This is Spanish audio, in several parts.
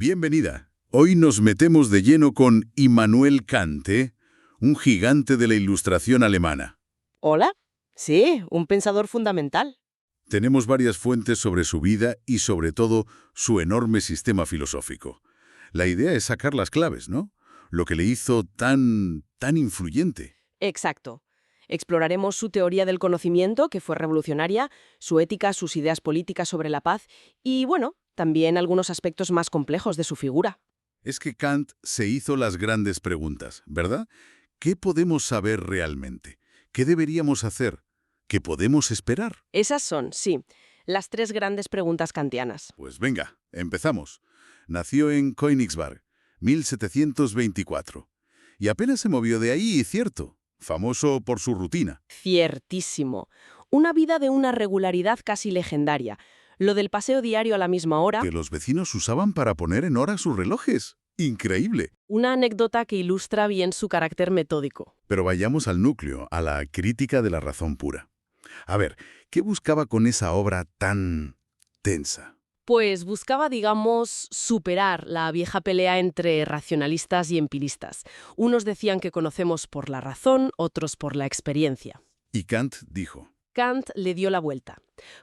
Bienvenida. Hoy nos metemos de lleno con Immanuel Kant, un gigante de la Ilustración alemana. ¿Hola? Sí, un pensador fundamental. Tenemos varias fuentes sobre su vida y sobre todo su enorme sistema filosófico. La idea es sacar las claves, ¿no? Lo que le hizo tan influyente. Exacto. Exploraremos su teoría del conocimiento, que fue revolucionaria, su ética, sus ideas políticas sobre la paz y, bueno, también algunos aspectos más complejos de su figura. Es que Kant se hizo las grandes preguntas, ¿verdad? ¿Qué podemos saber realmente? ¿Qué deberíamos hacer? ¿Qué podemos esperar? Esas son, sí, las tres grandes preguntas kantianas. Pues venga, empezamos. Nació en Königsberg, 1724. Y apenas se movió de ahí, cierto, famoso por su rutina. Ciertísimo. Una vida de una regularidad casi legendaria. Lo del paseo diario a la misma hora, Que los vecinos usaban para poner en hora sus relojes. Increíble. una anécdota que ilustra bien su carácter metódico. Pero vayamos al núcleo, a la crítica de la razón pura. A ver, ¿qué buscaba con esa obra tan tensa? Pues buscaba, digamos, superar la vieja pelea entre racionalistas y empiristas. Unos decían que conocemos por la razón, otros por la experiencia. Y Kant dijo, Kant le dio la vuelta.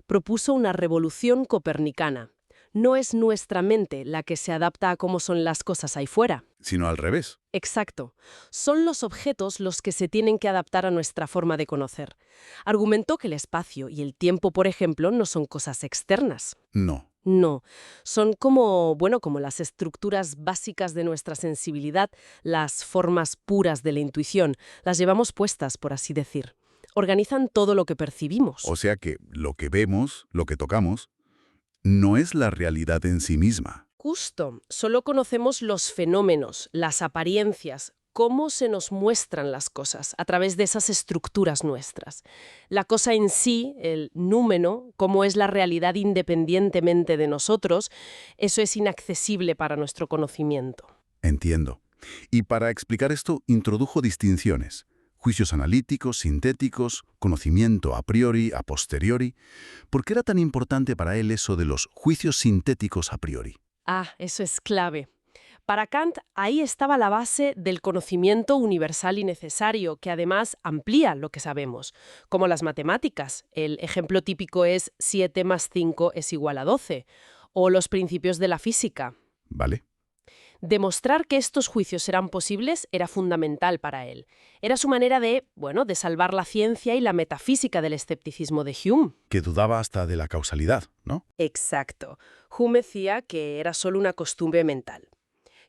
Propuso una revolución copernicana. No es nuestra mente la que se adapta a cómo son las cosas ahí fuera. sino al revés. Exacto. Son los objetos los que se tienen que adaptar a nuestra forma de conocer. Argumentó que el espacio y el tiempo, por ejemplo, no son cosas externas. No. No, son como, bueno, como las estructuras básicas de nuestra sensibilidad, las formas puras de la intuición, las llevamos puestas, por así decir. Organizan todo lo que percibimos. O sea que lo que vemos, lo que tocamos, no es la realidad en sí misma. Justo, solo conocemos los fenómenos, las apariencias, cómo se nos muestran las cosas a través de esas estructuras nuestras. La cosa en sí, el númeno, cómo es la realidad independientemente de nosotros, eso es inaccesible para nuestro conocimiento. Entiendo. Y para explicar esto, introdujo distinciones. Juicios analíticos, sintéticos, conocimiento a priori, a posteriori. ¿Por qué era tan importante para él eso de los juicios sintéticos a priori? Ah, eso es clave. Para Kant, ahí estaba la base del conocimiento universal y necesario, que además amplía lo que sabemos, como las matemáticas. El ejemplo típico es 7 más 5 es igual a 12, o los principios de la física. ¿Vale? Demostrar que estos juicios eran posibles era fundamental para él. Era su manera de, bueno, de salvar la ciencia y la metafísica del escepticismo de Hume. Que dudaba hasta de la causalidad, ¿no? Exacto. Hume decía que era solo una costumbre mental.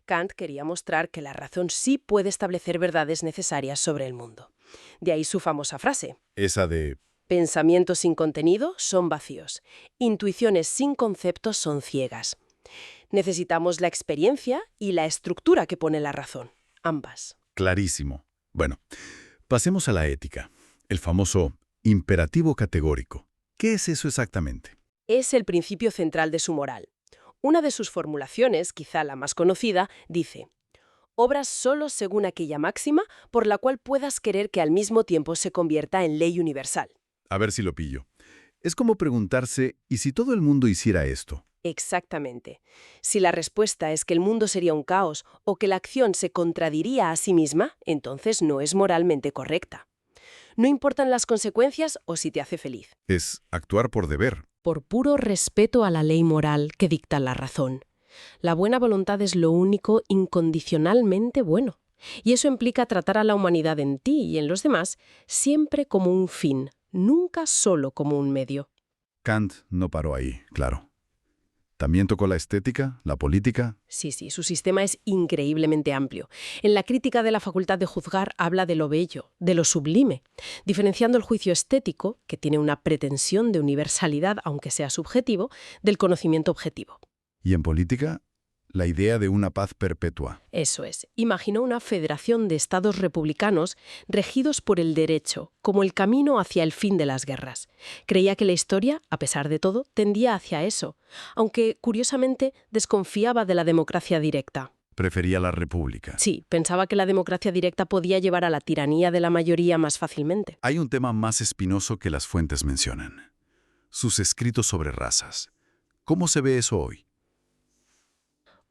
Kant quería mostrar que la razón sí puede establecer verdades necesarias sobre el mundo. De ahí su famosa frase: Esa de... pensamientos sin contenido son vacíos, intuiciones sin conceptos son ciegas. Necesitamos la experiencia y la estructura que pone la razón, ambas. Clarísimo. Bueno, pasemos a la ética. El famoso imperativo categórico. ¿Qué es eso exactamente? Es el principio central de su moral. Una de sus formulaciones, quizá la más conocida, dice: obras solo según aquella máxima por la cual puedas querer que al mismo tiempo se convierta en ley universal. A ver si lo pillo. Es como preguntarse, ¿y si todo el mundo hiciera esto? Exactamente. Si la respuesta es que el mundo sería un caos o que la acción se contradiría a sí misma, entonces no es moralmente correcta. No importan las consecuencias o si te hace feliz. Es actuar por deber. Por puro respeto a la ley moral que dicta la razón. La buena voluntad es lo único incondicionalmente bueno. Y eso implica tratar a la humanidad en ti y en los demás siempre como un fin, nunca solo como un medio. Kant no paró ahí, claro. También tocó la estética, la política. Sí, su sistema es increíblemente amplio. En la crítica de la facultad de juzgar habla de lo bello, de lo sublime, diferenciando el juicio estético, que tiene una pretensión de universalidad, aunque sea subjetivo, del conocimiento objetivo. Y en política, la idea de una paz perpetua. Eso es. Imaginó una federación de estados republicanos regidos por el derecho, como el camino hacia el fin de las guerras. Creía que la historia, a pesar de todo, tendía hacia eso, aunque, curiosamente, desconfiaba de la democracia directa. Prefería la república. Sí, pensaba que la democracia directa podía llevar a la tiranía de la mayoría más fácilmente. Hay un tema más espinoso que las fuentes mencionan. Sus escritos sobre razas. ¿Cómo se ve eso hoy?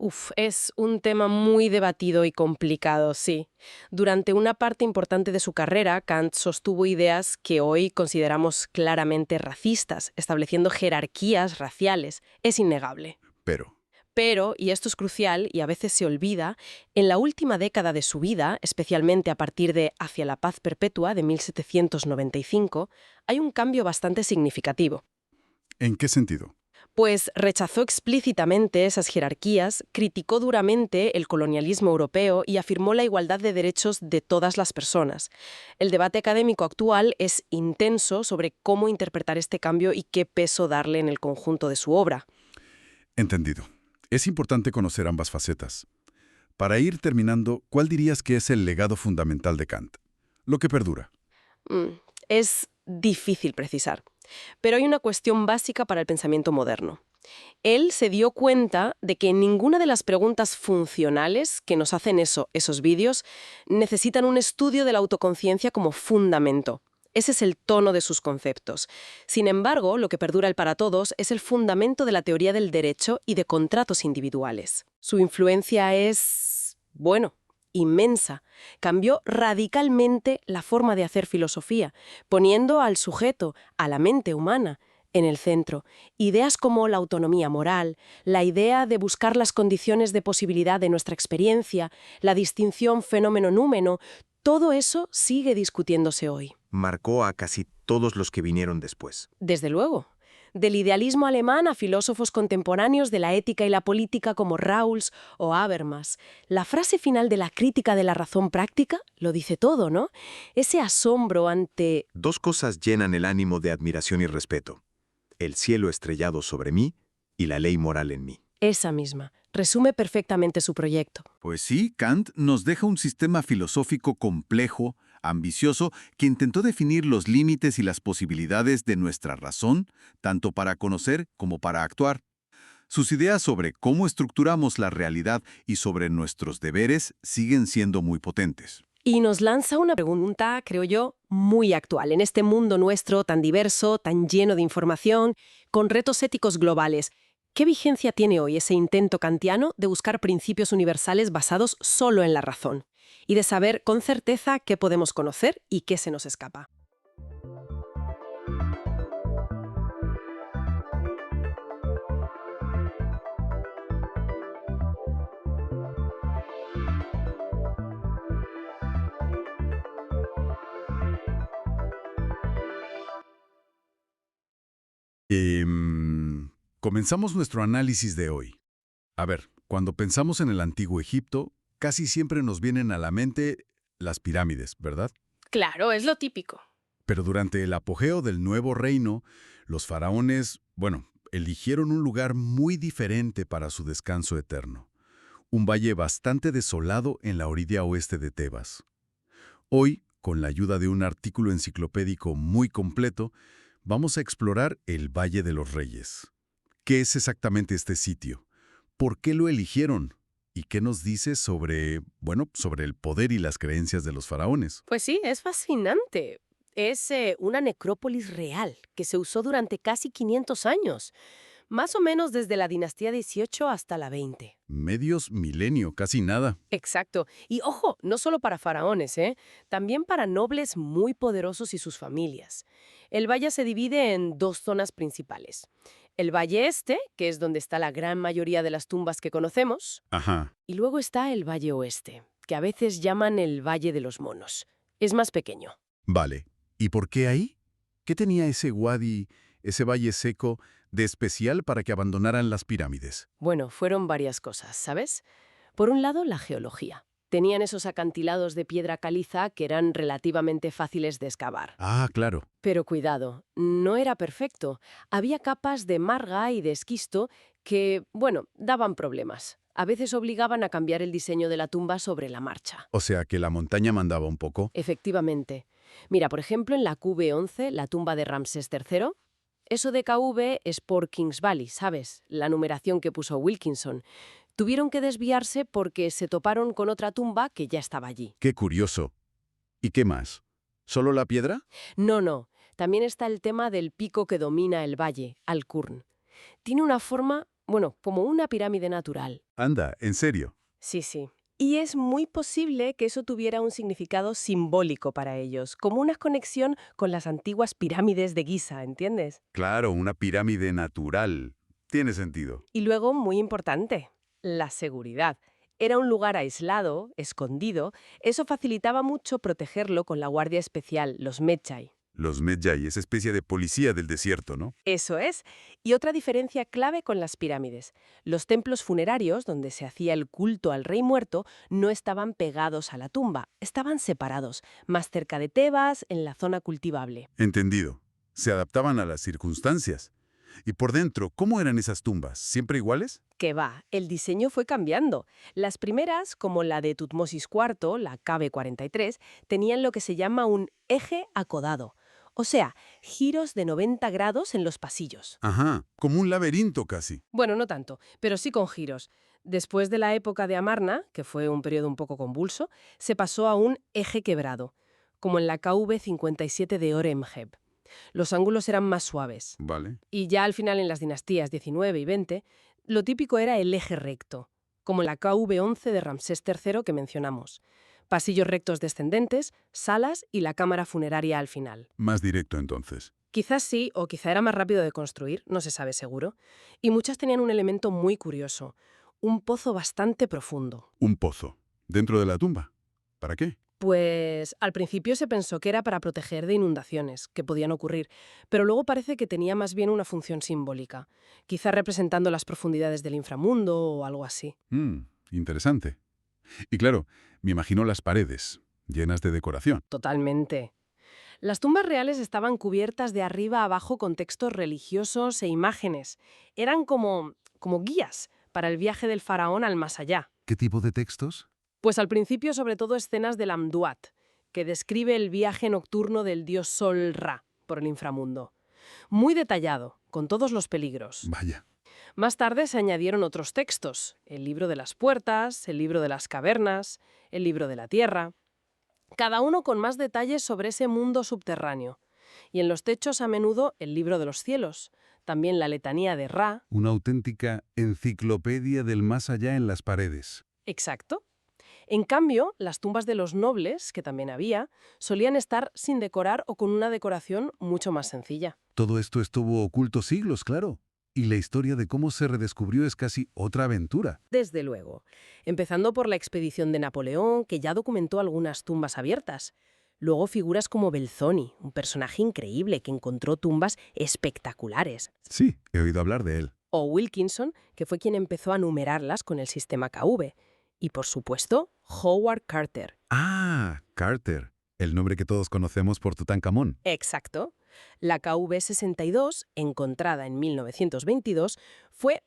Uf, es un tema muy debatido y complicado, sí. Durante una parte importante de su carrera, Kant sostuvo ideas que hoy consideramos claramente racistas, estableciendo jerarquías raciales. Es innegable. Pero, Pero, y esto es crucial y a veces se olvida, en la última década de su vida, especialmente a partir de Hacia la paz perpetua de 1795, hay un cambio bastante significativo. ¿en qué sentido? Pues rechazó explícitamente esas jerarquías, criticó duramente el colonialismo europeo y afirmó la igualdad de derechos de todas las personas. El debate académico actual es intenso sobre cómo interpretar este cambio y qué peso darle en el conjunto de su obra. Entendido. Es importante conocer ambas facetas. Para ir terminando, ¿cuál dirías que es el legado fundamental de Kant? Lo que perdura. Es difícil precisar, pero hay una cuestión básica para el pensamiento moderno. Él se dio cuenta de que ninguna de las preguntas funcionales que nos hacen esos vídeos necesitan un estudio de la autoconciencia como fundamento. Ese es el tono de sus conceptos. Sin embargo, lo que perdura el para todos es el fundamento de la teoría del derecho y de contratos individuales. Su influencia es, bueno, inmensa. Cambió radicalmente la forma de hacer filosofía, poniendo al sujeto, a la mente humana, en el centro. Ideas como la autonomía moral, la idea de buscar las condiciones de posibilidad de nuestra experiencia, la distinción fenómeno-númeno, todo eso sigue discutiéndose hoy. Marcó a casi todos los que vinieron después. Desde luego. Del idealismo alemán a filósofos contemporáneos de la ética y la política como Rawls o Habermas. La frase final de la crítica de la razón práctica lo dice todo, ¿no? Ese asombro ante... Dos cosas llenan el ánimo de admiración y respeto: el cielo estrellado sobre mí y la ley moral en mí. Esa misma. Resume perfectamente su proyecto. Pues sí, Kant nos deja un sistema filosófico complejo, ambicioso, que intentó definir los límites y las posibilidades de nuestra razón, tanto para conocer como para actuar. Sus ideas sobre cómo estructuramos la realidad y sobre nuestros deberes siguen siendo muy potentes. Y nos lanza una pregunta, creo yo, muy actual. En este mundo nuestro tan diverso, tan lleno de información, con retos éticos globales, ¿qué vigencia tiene hoy ese intento kantiano de buscar principios universales basados solo en la razón? Y de saber con certeza qué podemos conocer y qué se nos escapa. Comenzamos nuestro análisis de hoy. A ver, cuando pensamos en el antiguo Egipto, casi siempre nos vienen a la mente las pirámides, ¿verdad? Claro, es lo típico. Pero durante el apogeo del nuevo reino, los faraones, eligieron un lugar muy diferente para su descanso eterno. Un valle bastante desolado en la orilla oeste de Tebas. Hoy, con la ayuda de un artículo enciclopédico muy completo, vamos a explorar el Valle de los Reyes. ¿Qué es exactamente este sitio? ¿Por qué lo eligieron? ¿Y qué nos dice sobre el poder y las creencias de los faraones? Pues sí, es fascinante. Es una necrópolis real que se usó durante casi 500 años, más o menos desde la dinastía 18 hasta la 20. Medios milenio, casi nada. Exacto. Y ojo, no solo para faraones, también para nobles muy poderosos y sus familias. El valle se divide en dos zonas principales. El Valle Este, que es donde está la gran mayoría de las tumbas que conocemos, Ajá. y luego está el Valle Oeste, que a veces llaman el Valle de los Monos. Es más pequeño. Vale. ¿Y por qué ahí? ¿Qué tenía ese wadi, ese valle seco, de especial para que abandonaran las pirámides? Bueno, fueron varias cosas, ¿sabes? Por un lado, la geología. Tenían esos acantilados de piedra caliza que eran relativamente fáciles de excavar. Ah, claro. Pero cuidado, no era perfecto. Había capas de marga y de esquisto que, daban problemas. A veces obligaban a cambiar el diseño de la tumba sobre la marcha. O sea que la montaña mandaba un poco. Efectivamente. Mira, por ejemplo, en la QV11, la tumba de Ramsés III, eso de KV es por Kings Valley, ¿sabes? La numeración que puso Wilkinson. Tuvieron que desviarse porque se toparon con otra tumba que ya estaba allí. Qué curioso. ¿Y qué más? ¿Solo la piedra? No. También está el tema del pico que domina el valle, Al-Qurn. Tiene una forma bueno, como una pirámide natural. Anda, ¿en serio? Sí, sí. Y es muy posible que eso tuviera un significado simbólico para ellos, como una conexión con las antiguas pirámides de Giza, ¿entiendes? Claro, una pirámide natural. Tiene sentido. Y luego, muy importante, la seguridad. Era un lugar aislado, escondido. Eso facilitaba mucho protegerlo con la guardia especial, los Medjay. Los Medjay, esa especie de policía del desierto, ¿no? Eso es. Y otra diferencia clave con las pirámides. Los templos funerarios, donde se hacía el culto al rey muerto, no estaban pegados a la tumba, estaban separados, más cerca de Tebas, en la zona cultivable. Entendido. Se adaptaban a las circunstancias. Y por dentro, ¿cómo eran esas tumbas? ¿Siempre iguales? Que va, el diseño fue cambiando. Las primeras, como la de Tutmosis IV, la KB43, tenían lo que se llama un eje acodado, o sea, giros de 90 grados en los pasillos. Ajá, como un laberinto casi. Bueno, no tanto, pero sí con giros. Después de la época de Amarna, que fue un periodo un poco convulso, se pasó a un eje quebrado, como en la KV57 de Horemheb. Los ángulos eran más suaves. Vale. Y ya al final en las dinastías 19 y 20, lo típico era el eje recto, como la KV11 de Ramsés III que mencionamos. Pasillos rectos descendentes, salas y la cámara funeraria al final. Más directo entonces. Quizás sí, o quizá era más rápido de construir, no se sabe seguro. Y muchas tenían un elemento muy curioso, un pozo bastante profundo. Un pozo. ¿Dentro de la tumba? ¿Para qué? Pues al principio se pensó que era para proteger de inundaciones, que podían ocurrir, pero luego parece que tenía más bien una función simbólica, quizá representando las profundidades del inframundo o algo así. Interesante. Y claro, me imagino las paredes, llenas de decoración. Totalmente. Las tumbas reales estaban cubiertas de arriba a abajo con textos religiosos e imágenes. Eran como guías para el viaje del faraón al más allá. ¿Qué tipo de textos? Pues al principio sobre todo escenas del Amduat, que describe el viaje nocturno del dios Sol Ra por el inframundo. Muy detallado, con todos los peligros. Vaya. Más tarde se añadieron otros textos, el libro de las puertas, el libro de las cavernas, el libro de la tierra, cada uno con más detalles sobre ese mundo subterráneo. Y en los techos a menudo el libro de los cielos, también la letanía de Ra. Una auténtica enciclopedia del más allá en las paredes. Exacto. En cambio, las tumbas de los nobles, que también había, solían estar sin decorar o con una decoración mucho más sencilla. Todo esto estuvo oculto siglos, claro. Y la historia de cómo se redescubrió es casi otra aventura. Desde luego. Empezando por la expedición de Napoleón, que ya documentó algunas tumbas abiertas. Luego figuras como Belzoni, un personaje increíble que encontró tumbas espectaculares. Sí, he oído hablar de él. O Wilkinson, que fue quien empezó a numerarlas con el sistema KV. Y por supuesto, Howard Carter. Ah, Carter. El nombre que todos conocemos por Tutankamón. Exacto. La KV62, encontrada en 1922, fue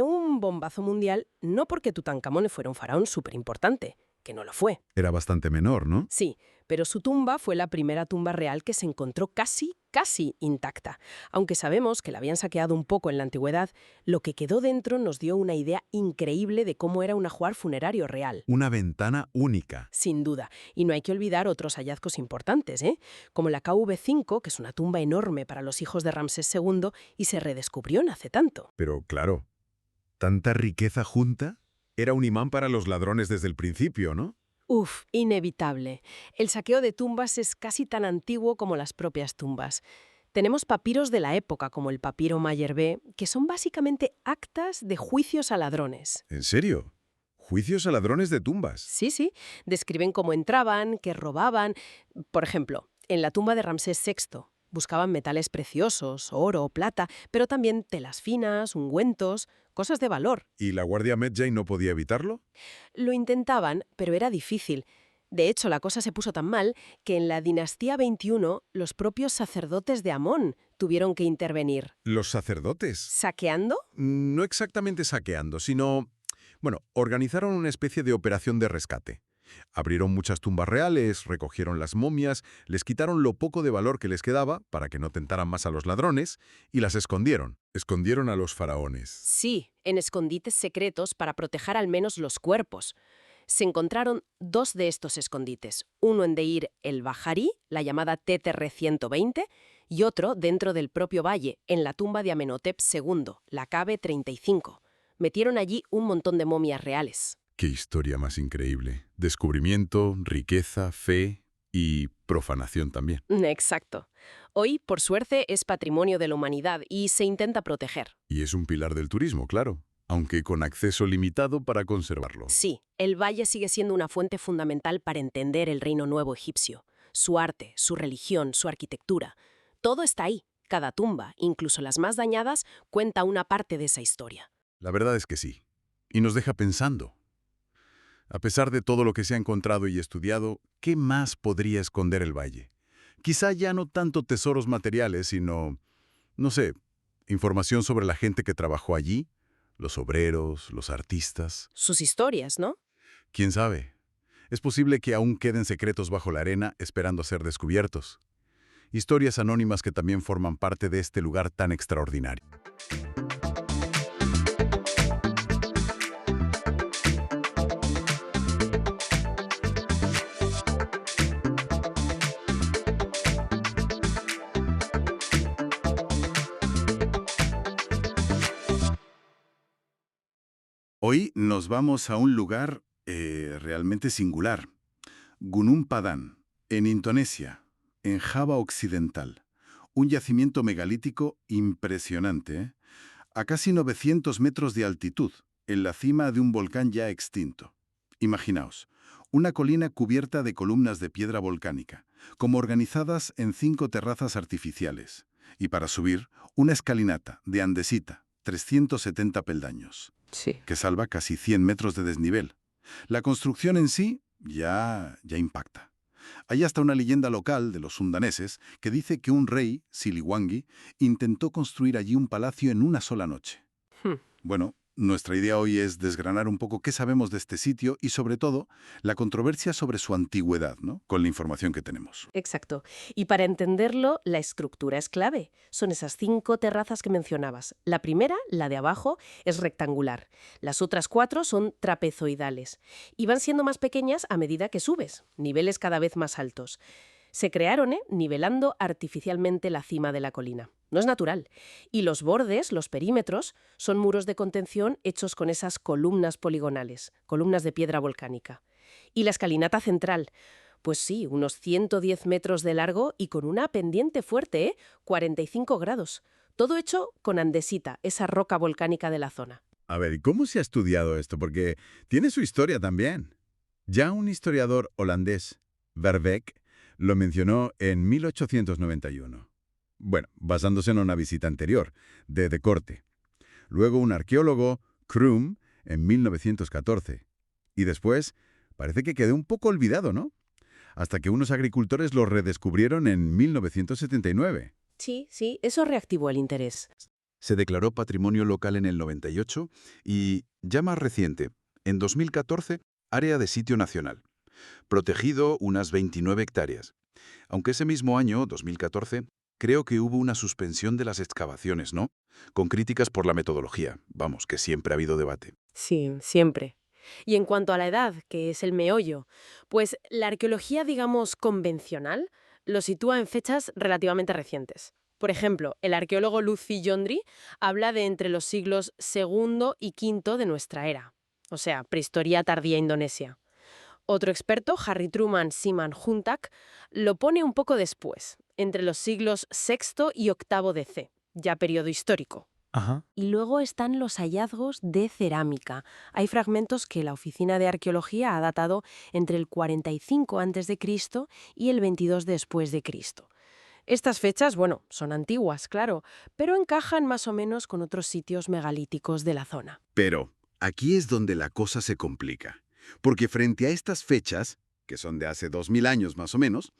un bombazo mundial, no porque Tutankamón fuera un faraón súper importante, que no lo fue. Era bastante menor, ¿no? Sí, pero su tumba fue la primera tumba real que se encontró casi intacta. Aunque sabemos que la habían saqueado un poco en la antigüedad, lo que quedó dentro nos dio una idea increíble de cómo era un ajuar funerario real. Una ventana única. Sin duda. Y no hay que olvidar otros hallazgos importantes, como la KV5, que es una tumba enorme para los hijos de Ramsés II y se redescubrió no hace tanto. Pero claro, ¿tanta riqueza junta? Era un imán para los ladrones desde el principio, ¿no? Uf, inevitable. El saqueo de tumbas es casi tan antiguo como las propias tumbas. Tenemos papiros de la época, como el papiro Malherbe, que son básicamente actas de juicios a ladrones. ¿En serio? ¿Juicios a ladrones de tumbas? Sí. Describen cómo entraban, qué robaban. Por ejemplo, en la tumba de Ramsés VI buscaban metales preciosos, oro, plata, pero también telas finas, ungüentos, cosas de valor. ¿Y la Guardia Medjay no podía evitarlo? Lo intentaban, pero era difícil. De hecho, la cosa se puso tan mal que en la dinastía 21 los propios sacerdotes de Amón tuvieron que intervenir. ¿Los sacerdotes? ¿Saqueando? No exactamente saqueando, sino... Bueno, organizaron una especie de operación de rescate. Abrieron muchas tumbas reales, recogieron las momias, les quitaron lo poco de valor que les quedaba para que no tentaran más a los ladrones y las escondieron. Escondieron a los faraones. Sí, en escondites secretos para proteger al menos los cuerpos. Se encontraron 2 de estos escondites, uno en Deir el Bahari, la llamada TTR-120, y otro dentro del propio valle, en la tumba de Amenhotep II, la KB-35. Metieron allí un montón de momias reales. Qué historia más increíble. Descubrimiento, riqueza, fe y profanación también. Exacto. Hoy, por suerte, es patrimonio de la humanidad y se intenta proteger. Y es un pilar del turismo, claro, aunque con acceso limitado para conservarlo. Sí, el valle sigue siendo una fuente fundamental para entender el reino nuevo egipcio. Su arte, su religión, su arquitectura. Todo está ahí. Cada tumba, incluso las más dañadas, cuenta una parte de esa historia. La verdad es que sí. Y nos deja pensando. A pesar de todo lo que se ha encontrado y estudiado, ¿qué más podría esconder el valle? Quizá ya no tanto tesoros materiales, sino, no sé, información sobre la gente que trabajó allí, los obreros, los artistas. Sus historias, ¿no? ¿Quién sabe? Es posible que aún queden secretos bajo la arena esperando ser descubiertos. Historias anónimas que también forman parte de este lugar tan extraordinario. Hoy nos vamos a un lugar realmente singular. Gunung Padang, en Indonesia, en Java Occidental. Un yacimiento megalítico impresionante, ¿eh? A casi 900 metros de altitud, en la cima de un volcán ya extinto. Imaginaos, una colina cubierta de columnas de piedra volcánica, como organizadas en 5 terrazas artificiales. Y para subir, una escalinata de andesita, 370 peldaños, Sí. que salva casi 100 metros de desnivel. La construcción en sí ya impacta. Hay hasta una leyenda local de los sundaneses que dice que un rey, Siliwangi, intentó construir allí un palacio en una sola noche. Bueno, nuestra idea hoy es desgranar un poco qué sabemos de este sitio y, sobre todo, la controversia sobre su antigüedad, ¿no? Con la información que tenemos. Exacto. Y para entenderlo, la estructura es clave. Son esas 5 terrazas que mencionabas. La primera, la de abajo, es rectangular. Las otras 4 son trapezoidales. Y van siendo más pequeñas a medida que subes, niveles cada vez más altos. Se crearon, nivelando artificialmente la cima de la colina. No es natural. Y los bordes, los perímetros, son muros de contención hechos con esas columnas poligonales, columnas de piedra volcánica. Y la escalinata central, pues sí, unos 110 metros de largo y con una pendiente fuerte, 45 grados. Todo hecho con andesita, esa roca volcánica de la zona. A ver, ¿y cómo se ha estudiado esto? Porque tiene su historia también. Ya un historiador holandés, Verbeek, lo mencionó en 1891. Bueno, basándose en una visita anterior, de Corte. Luego un arqueólogo, Krum, en 1914. Y después, parece que quedó un poco olvidado, ¿no? Hasta que unos agricultores lo redescubrieron en 1979. Sí, eso reactivó el interés. Se declaró patrimonio local en el 98 y, ya más reciente, en 2014, área de sitio nacional. Protegido unas 29 hectáreas. Aunque ese mismo año, 2014, creo que hubo una suspensión de las excavaciones, ¿no? Con críticas por la metodología. Vamos, que siempre ha habido debate. Sí, siempre. Y en cuanto a la edad, que es el meollo, pues la arqueología, digamos, convencional, lo sitúa en fechas relativamente recientes. Por ejemplo, el arqueólogo Lucy Yondri habla de entre los siglos II y V de nuestra era, o sea, prehistoria tardía indonesia. Otro experto, Harry Truman Simanjuntak, lo pone un poco después, entre los siglos VI y VIII DC, ya periodo histórico. Ajá. Y luego están los hallazgos de cerámica. Hay fragmentos que la Oficina de Arqueología ha datado entre el 45 a.C. y el 22 después de Cristo. Estas fechas, bueno, son antiguas, claro, pero encajan más o menos con otros sitios megalíticos de la zona. Pero aquí es donde la cosa se complica. Porque frente a estas fechas, que son de hace 2000 años más o menos,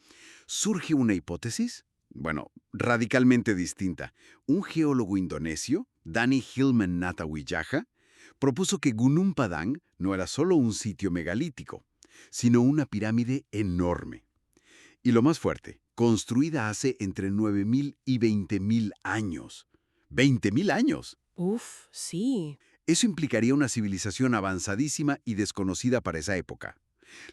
surge una hipótesis, bueno, radicalmente distinta. Un geólogo indonesio, Danny Hilman Natawijaja, propuso que Gunung Padang no era solo un sitio megalítico, sino una pirámide enorme. Y lo más fuerte, construida hace entre 9000 y 20000 años. ¡20.000 años! Uf, sí. Eso implicaría una civilización avanzadísima y desconocida para esa época.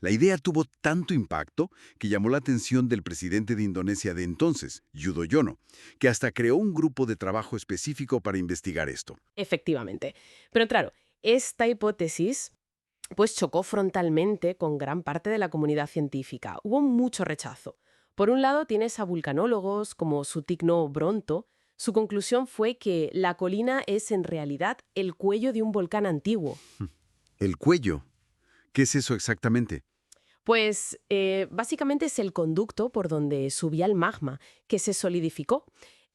La idea tuvo tanto impacto que llamó la atención del presidente de Indonesia de entonces, Yudhoyono, que hasta creó un grupo de trabajo específico para investigar esto. Efectivamente. Pero claro, esta hipótesis pues chocó frontalmente con gran parte de la comunidad científica. Hubo mucho rechazo. Por un lado, tienes a vulcanólogos como Sutikno Bronto. Su conclusión fue que la colina es en realidad el cuello de un volcán antiguo. El cuello. ¿Qué es eso exactamente? Pues básicamente es el conducto por donde subía el magma, que se solidificó.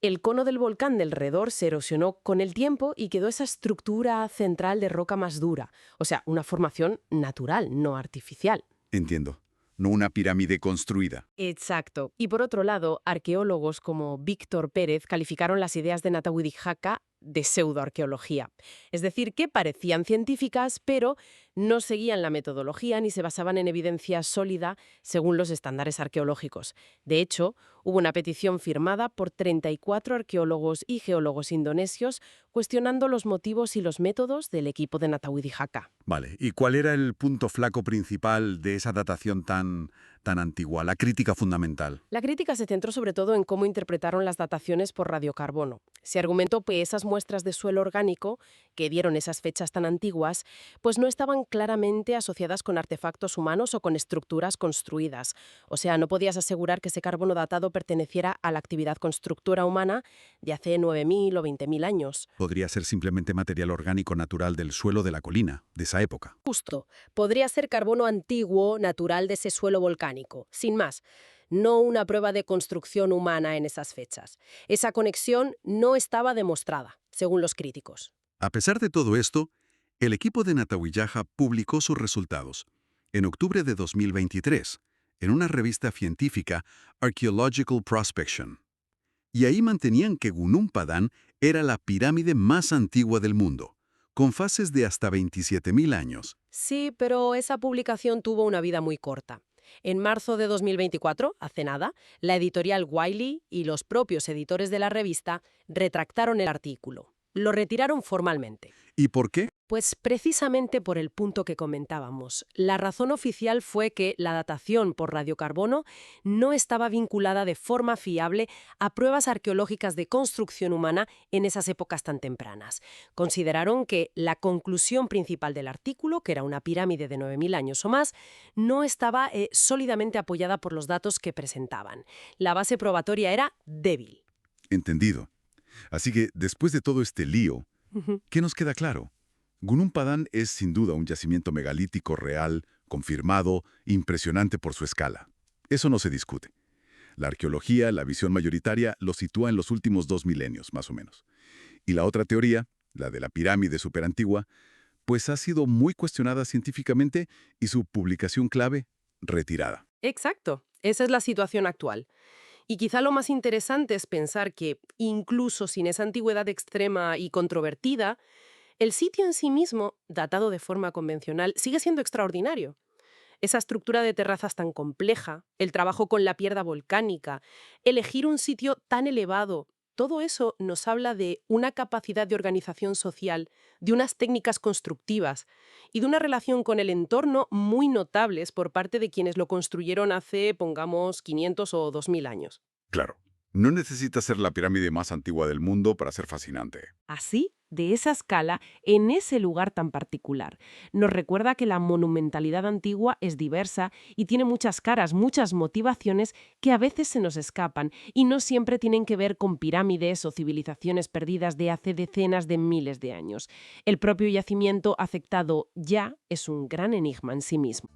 El cono del volcán de alrededor se erosionó con el tiempo y quedó esa estructura central de roca más dura. O sea, una formación natural, no artificial. Entiendo. No una pirámide construida. Exacto. Y por otro lado, arqueólogos como Víctor Pérez calificaron las ideas de Natawidijaca de pseudoarqueología. Es decir, que parecían científicas, pero no seguían la metodología ni se basaban en evidencia sólida según los estándares arqueológicos. De hecho, hubo una petición firmada por 34 arqueólogos y geólogos indonesios cuestionando los motivos y los métodos del equipo de Natawidijaca. Vale, ¿y cuál era el punto flaco principal de esa datación tan antigua, la crítica fundamental? La crítica se centró sobre todo en cómo interpretaron las dataciones por radiocarbono. Se argumentó que esas muestras de suelo orgánico que dieron esas fechas tan antiguas, pues no estaban claramente asociadas con artefactos humanos o con estructuras construidas. O sea, no podías asegurar que ese carbono datado perteneciera a la actividad constructora humana de hace 9.000 o 20.000 años. Podría ser simplemente material orgánico natural del suelo de la colina, de esa época. Justo. Podría ser carbono antiguo, natural de ese suelo volcánico, sin más. No una prueba de construcción humana en esas fechas. Esa conexión no estaba demostrada, según los críticos. A pesar de todo esto, el equipo de Natawijaha publicó sus resultados en octubre de 2023 en una revista científica, Archaeological Prospection. Y ahí mantenían que Gunung Padang era la pirámide más antigua del mundo, con fases de hasta 27.000 años. Sí, pero esa publicación tuvo una vida muy corta. En marzo de 2024, hace nada, la editorial Wiley y los propios editores de la revista retractaron el artículo. Lo retiraron formalmente. ¿Y por qué? Pues precisamente por el punto que comentábamos. La razón oficial fue que la datación por radiocarbono no estaba vinculada de forma fiable a pruebas arqueológicas de construcción humana en esas épocas tan tempranas. Consideraron que la conclusión principal del artículo, que era una pirámide de 9.000 años o más, no estaba sólidamente apoyada por los datos que presentaban. La base probatoria era débil. Entendido. Así que, después de todo este lío, ¿qué nos queda claro? Gunung Padang es sin duda un yacimiento megalítico real, confirmado, impresionante por su escala. Eso no se discute. La arqueología, la visión mayoritaria, lo sitúa en los últimos 2 milenios, más o menos. Y la otra teoría, la de la pirámide superantigua, pues ha sido muy cuestionada científicamente y su publicación clave, retirada. Exacto. Esa es la situación actual. Y quizá lo más interesante es pensar que, incluso sin esa antigüedad extrema y controvertida, el sitio en sí mismo, datado de forma convencional, sigue siendo extraordinario. Esa estructura de terrazas tan compleja, el trabajo con la piedra volcánica, elegir un sitio tan elevado, todo eso nos habla de una capacidad de organización social, de unas técnicas constructivas y de una relación con el entorno muy notables por parte de quienes lo construyeron hace, pongamos, 500 o 2.000 años. Claro, no necesita ser la pirámide más antigua del mundo para ser fascinante. Así, de esa escala, en ese lugar tan particular. Nos recuerda que la monumentalidad antigua es diversa y tiene muchas caras, muchas motivaciones que a veces se nos escapan y no siempre tienen que ver con pirámides o civilizaciones perdidas de hace decenas de miles de años. El propio yacimiento afectado ya es un gran enigma en sí mismo.